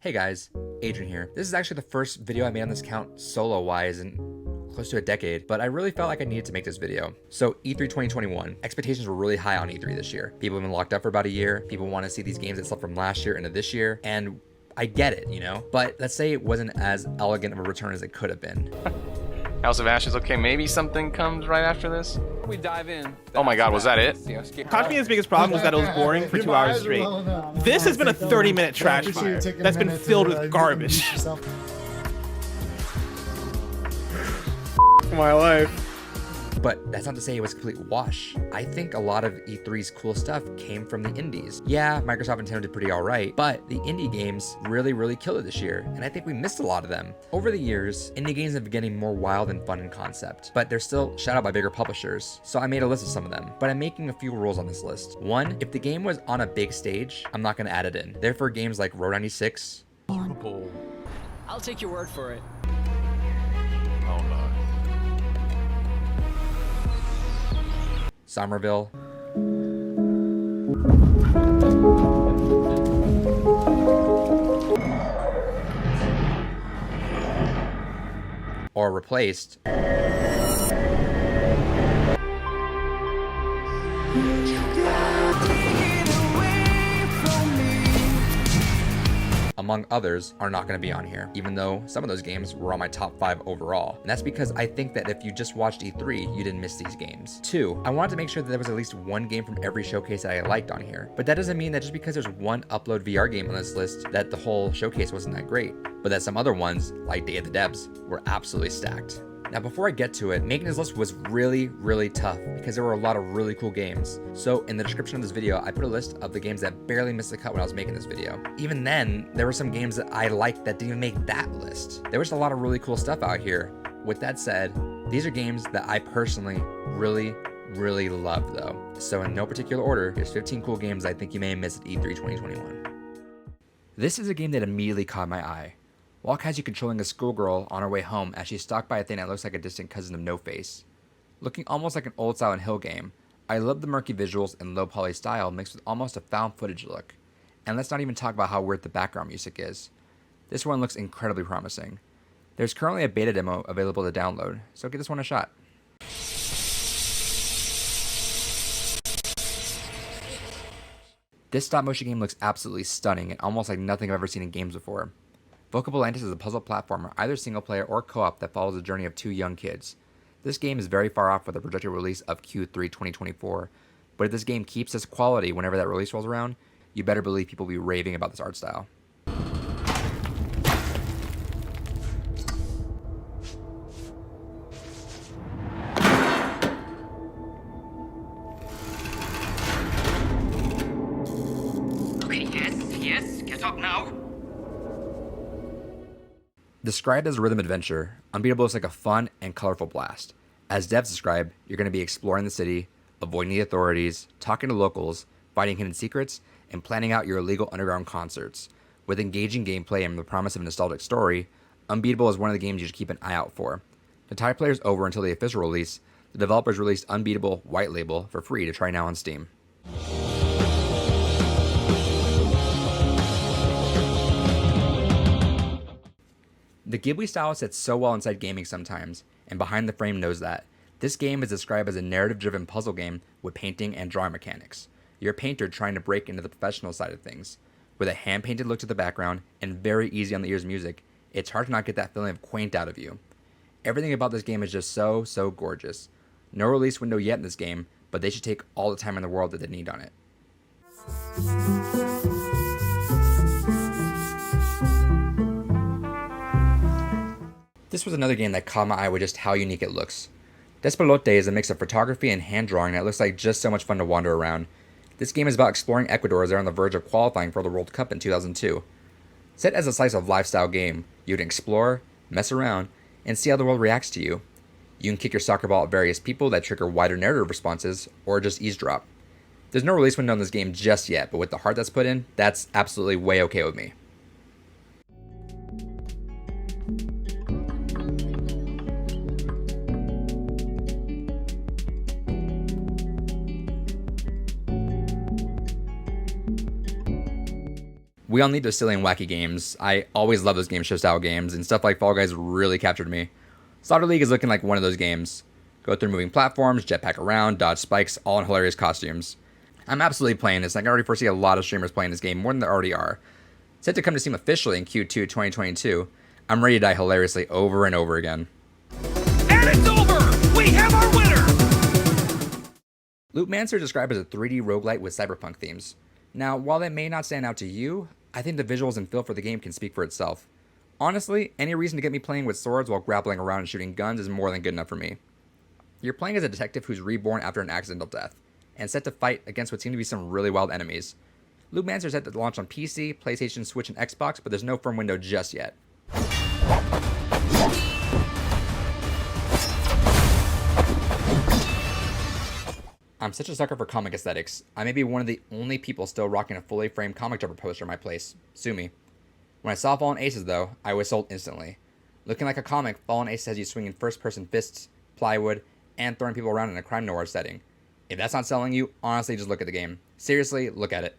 Hey guys, Adrian here. This is actually the first video I made on this account solo-wise in close to a decade, but I really felt like I needed to make this video. So E3 2021, expectations were really high on E3 this year. People have been locked up for about a year. People want to see these games that slipped from last year into this year, and I get it, you know? But let's say it wasn't as elegant of a return as it could have been. House of Ashes, okay, maybe something comes right after this? We dive in. Oh my god, was that it? Tajimi's biggest problem was that it was boring for 2 hours straight. This has been a 30-minute trash fire that's been filled with garbage. My life. But that's not to say it was a complete wash. I think a lot of E3's cool stuff came from the indies. Yeah, Microsoft and Nintendo did pretty alright, but the indie games really killed it this year, and I think we missed a lot of them. Over the years, indie games have been getting more wild and fun in concept, but they're still shut out by bigger publishers, so I made a list of some of them. But I'm making a few rules on this list. One, if the game was on a big stage, I'm not gonna add it in. Therefore, games like Road 96, I'll take your word for it. Oh no. Somerville, or replaced among others, are not going to be on here, even though some of those games were on my top 5 overall. And that's because I think that if you just watched E3, you didn't miss these games. 2, I wanted to make sure that there was at least one game from every showcase that I liked on here. But that doesn't mean that just because there's one upload VR game on this list, that the whole showcase wasn't that great. But that some other ones, like Day of the Debs, were absolutely stacked. Now, before I get to it, making this list was really tough because there were a lot of really cool games. So in the description of this video, I put a list of the games that barely missed the cut when I was making this video. Even then, there were some games that I liked that didn't even make that list. There was a lot of really cool stuff out here. With that said, these are games that I personally really love though. So in no particular order, here's 15 cool games I think you may have missed at E3 2021. This is a game that immediately caught my eye. Walk has you controlling a schoolgirl on her way home as she's stalked by a thing that looks like a distant cousin of No Face. Looking almost like an old Silent Hill game, I love the murky visuals and low poly style mixed with almost a found footage look. And let's not even talk about how weird the background music is. This one looks incredibly promising. There's currently a beta demo available to download, so give this one a shot. This stop motion game looks absolutely stunning and almost like nothing I've ever seen in games before. Vokabulantis is a puzzle platformer, either single player or co-op, that follows the journey of 2 young kids. This game is very far off with the projected release of Q3 2024, but if this game keeps this quality whenever that release rolls around, you better believe people will be raving about this art style. Okay, yes, get up now. Described as a rhythm adventure, Unbeatable is like a fun and colorful blast. As devs describe, you're going to be exploring the city, avoiding the authorities, talking to locals, finding hidden secrets, and planning out your illegal underground concerts. With engaging gameplay and the promise of a nostalgic story, Unbeatable is one of the games you should keep an eye out for. To tide players over until the official release, the developers released Unbeatable White Label for free to try now on Steam. The Ghibli style sits so well inside gaming sometimes, and Behind the Frame knows that. This game is described as a narrative-driven puzzle game with painting and drawing mechanics. You're a painter trying to break into the professional side of things. With a hand-painted look to the background and very easy on the ears music, it's hard to not get that feeling of quaint out of you. Everything about this game is just so gorgeous. No release window yet in this game, but they should take all the time in the world that they need on it. This was another game that caught my eye with just how unique it looks. Despelote is a mix of photography and hand drawing that looks like just so much fun to wander around. This game is about exploring Ecuador as they're on the verge of qualifying for the World Cup in 2002. Set as a slice of lifestyle game, you can explore, mess around, and see how the world reacts to you. You can kick your soccer ball at various people that trigger wider narrative responses, or just eavesdrop. There's no release window on this game just yet, but with the heart that's put in, that's absolutely way okay with me. We all need those silly and wacky games. I always love those game show style games, and stuff like Fall Guys really captured me. Slaughter League is looking like one of those games. Go through moving platforms, jetpack around, dodge spikes, all in hilarious costumes. I'm absolutely playing this, and I can already foresee a lot of streamers playing this game more than there already are. Set to come to Steam officially in Q2 2022, I'm ready to die hilariously over and over again. And it's over! We have our winner! Loopmancer is described as a 3D roguelite with cyberpunk themes. Now, while that may not stand out to you, I think the visuals and feel for the game can speak for itself. Honestly, any reason to get me playing with swords while grappling around and shooting guns is more than good enough for me. You're playing as a detective who's reborn after an accidental death, and set to fight against what seem to be some really wild enemies. Loopmancer is set to launch on PC, PlayStation, Switch, and Xbox, but there's no firm window just yet. I'm such a sucker for comic aesthetics. I may be one of the only people still rocking a fully framed comic jumper poster in my place. Sue me. When I saw Fallen Aces, though, I was sold instantly. Looking like a comic, Fallen Aces has you swinging first-person fists, plywood, and throwing people around in a crime noir setting. If that's not selling you, honestly, just look at the game. Seriously, look at it.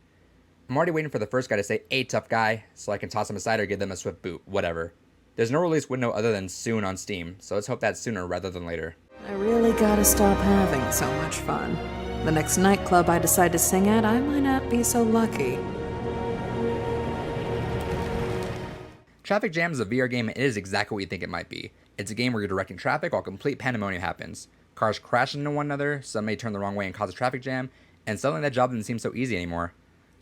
I'm already waiting for the first guy to say, "Hey, tough guy," so I can toss him aside or give them a swift boot, whatever. There's no release window other than soon on Steam, so let's hope that's sooner rather than later. I really gotta stop having so much fun. The next nightclub I decide to sing at, I might not be so lucky. Traffic Jam is a VR game and it is exactly what you think it might be. It's a game where you're directing traffic while complete pandemonium happens. Cars crash into one another, some may turn the wrong way and cause a traffic jam, and suddenly that job doesn't seem so easy anymore.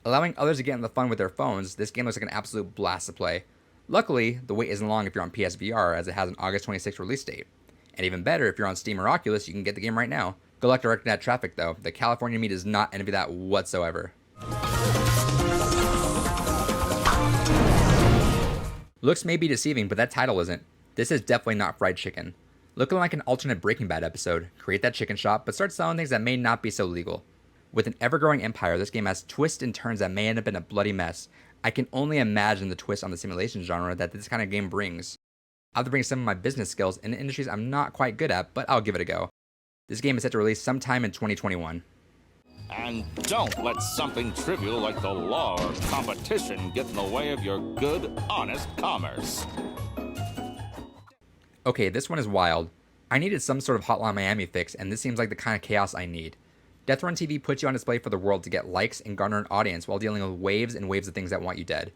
Allowing others to get in the fun with their phones, this game looks like an absolute blast to play. Luckily, the wait isn't long if you're on PSVR, as it has an August 26th release date. And even better, if you're on Steam or Oculus, you can get the game right now. Good luck directing that traffic though. The California meat does not envy that whatsoever. Looks may be deceiving, but that title isn't. This is definitely not fried chicken. Looking like an alternate Breaking Bad episode, create that chicken shop, but start selling things that may not be so legal. With an ever-growing empire, this game has twists and turns that may end up in a bloody mess. I can only imagine the twist on the simulation genre that this kind of game brings. I'll have to bring some of my business skills in industries I'm not quite good at, but I'll give it a go. This game is set to release sometime in 2021. And don't let something trivial like the law or competition get in the way of your good, honest commerce. Okay, this one is wild. I needed some sort of Hotline Miami fix, and this seems like the kind of chaos I need. DEATHRUN TV puts you on display for the world to get likes and garner an audience while dealing with waves and waves of things that want you dead.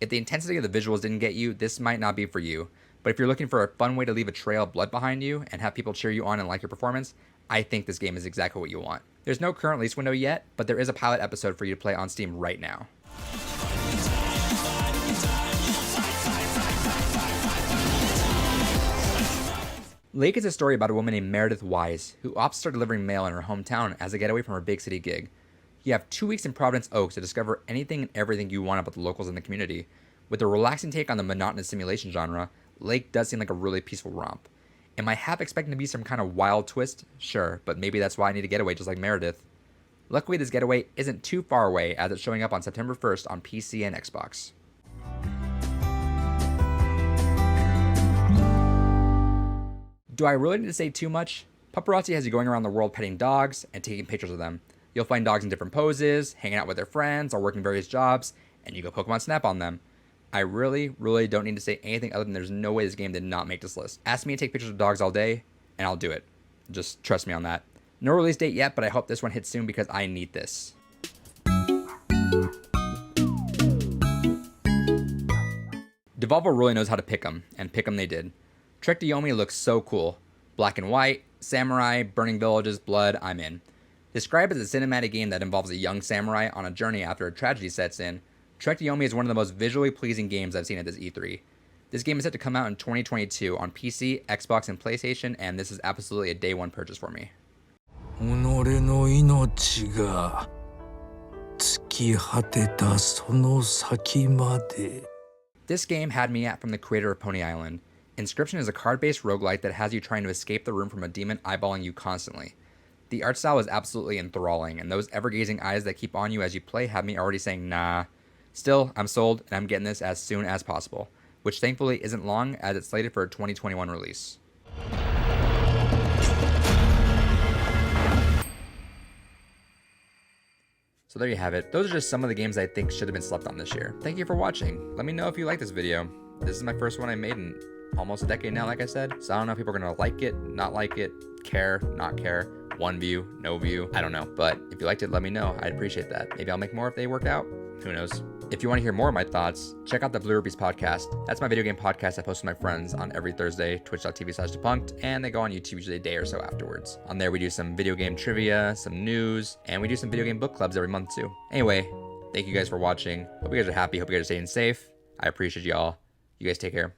If the intensity of the visuals didn't get you, this might not be for you. But if you're looking for a fun way to leave a trail of blood behind you and have people cheer you on and like your performance, I think this game is exactly what you want. There's no current release window yet, but there is a pilot episode for you to play on Steam right now. Lake is a story about a woman named Meredith Wise, who opts to start delivering mail in her hometown as a getaway from her big city gig. You have 2 weeks in Providence Oaks to discover anything and everything you want about the locals in the community. With a relaxing take on the monotonous simulation genre, Lake does seem like a really peaceful romp. Am I half expecting to be some kind of wild twist? Sure, but maybe that's why I need a getaway just like Meredith. Luckily, this getaway isn't too far away, as it's showing up on September 1st on PC and Xbox. Do I really need to say too much? Pupperazzi has you going around the world petting dogs and taking pictures of them. You'll find dogs in different poses, hanging out with their friends, or working various jobs, and you go Pokemon Snap on them. I really don't need to say anything other than there's no way this game did not make this list. Ask me to take pictures of dogs all day, and I'll do it. Just trust me on that. No release date yet, but I hope this one hits soon because I need this. Devolver really knows how to pick them, and pick them they did. Trek to Yomi looks so cool. Black and white, samurai, burning villages, blood, I'm in. Described as a cinematic game that involves a young samurai on a journey after a tragedy sets in, Trek to Yomi is one of the most visually pleasing games I've seen at this E3. This game is set to come out in 2022 on PC, Xbox, and PlayStation, and this is absolutely a day one purchase for me. This game had me at from the creator of Pony Island. Inscryption is a card-based roguelite that has you trying to escape the room from a demon eyeballing you constantly. The art style is absolutely enthralling, and those ever-gazing eyes that keep on you as you play have me already saying nah. Still, I'm sold, and I'm getting this as soon as possible, which thankfully isn't long as it's slated for a 2021 release. So there you have it. Those are just some of the games I think should have been slept on this year. Thank you for watching. Let me know if you like this video. This is my first one I made in almost a decade now, like I said. So I don't know if people are gonna like it, not like it, care, not care, 1 view, no view, I don't know. But if you liked it, let me know. I'd appreciate that. Maybe I'll make more if they work out. Who knows? If you want to hear more of my thoughts, check out the Blue Rubies podcast. That's my video game podcast I post with my friends on every Thursday, twitch.tv/debunked, and they go on YouTube usually a day or so afterwards. On there, we do some video game trivia, some news, and we do some video game book clubs every month too. Anyway, thank you guys for watching. Hope you guys are happy. Hope you guys are staying safe. I appreciate y'all. You guys take care.